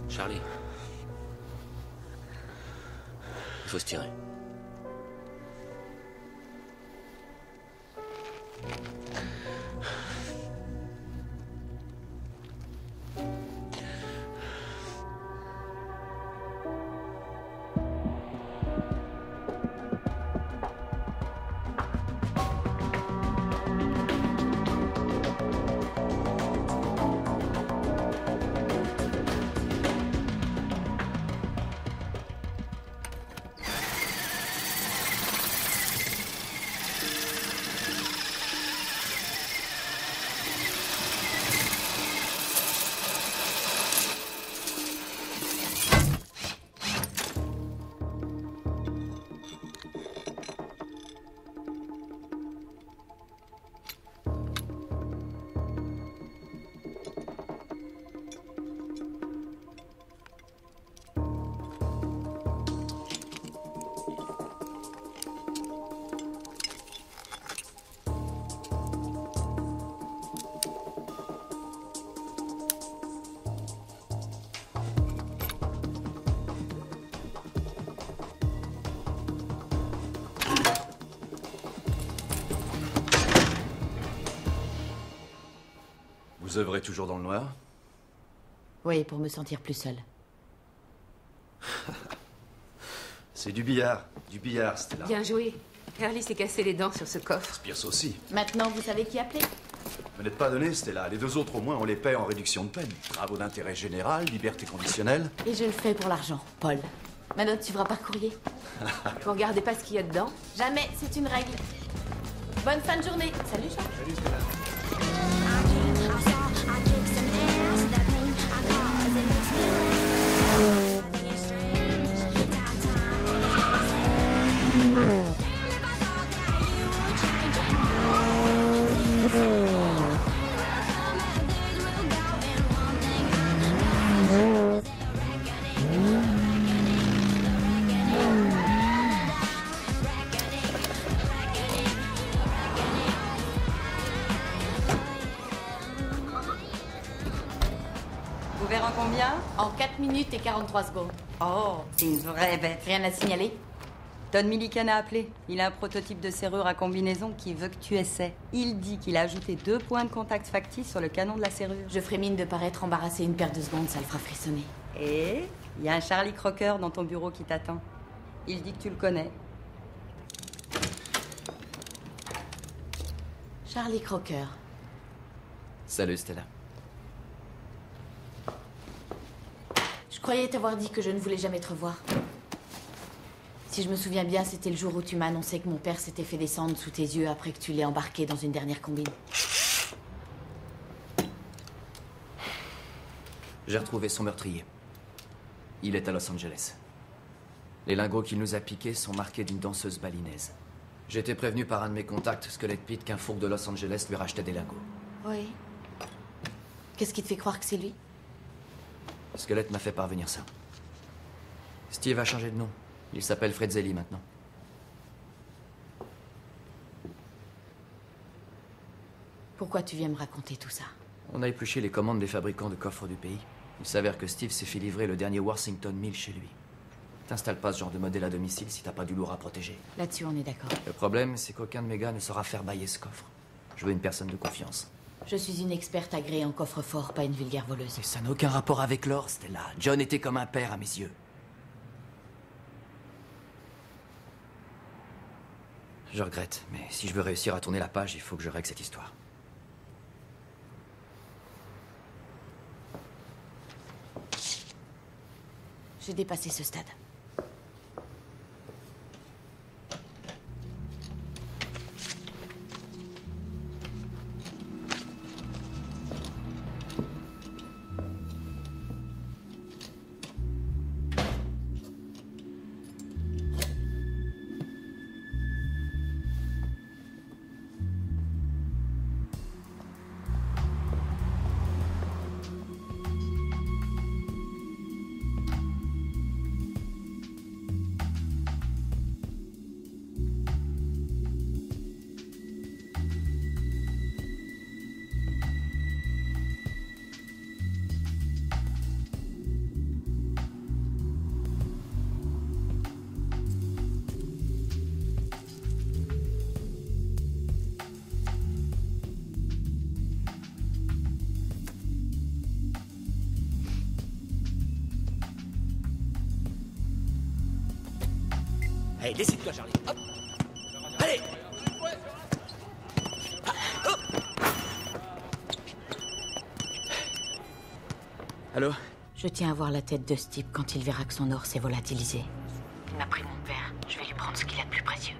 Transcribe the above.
Charlie. Il faut se tirer. Vous œuvrez toujours dans le noir? Oui, pour me sentir plus seule. C'est du billard, Stella. Bien joué. Carly s'est cassé les dents sur ce coffre. Spears aussi. Maintenant, vous savez qui appeler? Vous n'êtes pas donné, Stella. Les deux autres, au moins, on les paie en réduction de peine. Travaux d'intérêt général, liberté conditionnelle. Et je le fais pour l'argent, Paul. Maintenant, tu feras pas courrier. Vous regardez pas ce qu'il y a dedans? Jamais, c'est une règle. Bonne fin de journée. Salut, Charles. Salut, Stella. Ouvert en combien? En 4 minutes et 43 secondes. Oh, c'est une vraie bête. Rien à signaler? Don Milliken a appelé. Il a un prototype de serrure à combinaison qui veut que tu essaies. Il dit qu'il a ajouté 2 points de contact factices sur le canon de la serrure. Je ferai mine de paraître embarrassée une paire de secondes, ça le fera frissonner. Et il y a un Charlie Crocker dans ton bureau qui t'attend. Il dit que tu le connais. Charlie Crocker. Salut, Stella. Je croyais t'avoir dit que je ne voulais jamais te revoir. Si je me souviens bien, c'était le jour où tu m'as annoncé que mon père s'était fait descendre sous tes yeux après que tu l'aies embarqué dans une dernière combine. J'ai retrouvé son meurtrier. Il est à Los Angeles. Les lingots qu'il nous a piqués sont marqués d'une danseuse balinaise. J'ai été prévenu par un de mes contacts, Squelette Pete, qu'un fourgue de Los Angeles lui rachetait des lingots. Oui. Qu'est-ce qui te fait croire que c'est lui? Squelette m'a fait parvenir ça. Steve a changé de nom. Il s'appelle Fred Zelli maintenant. Pourquoi tu viens me raconter tout ça? On a épluché les commandes des fabricants de coffres du pays. Il s'avère que Steve s'est fait livrer le dernier Worthington 1000 chez lui. T'installes pas ce genre de modèle à domicile si t'as pas du lourd à protéger. Là-dessus, on est d'accord. Le problème, c'est qu'aucun de mes gars ne saura faire bailler ce coffre. Je veux une personne de confiance. Je suis une experte agréée en coffre-fort, pas une vulgaire voleuse. Et ça n'a aucun rapport avec l'or, Stella. John était comme un père à mes yeux. Je regrette, mais si je veux réussir à tourner la page, il faut que je règle cette histoire. J'ai dépassé ce stade. Allez, décide-toi, Charlie. Hop. Allez. Hop. Allô? Je tiens à voir la tête de ce type quand il verra que son or s'est volatilisé. Il m'a pris mon père. Je vais lui prendre ce qu'il a de plus précieux.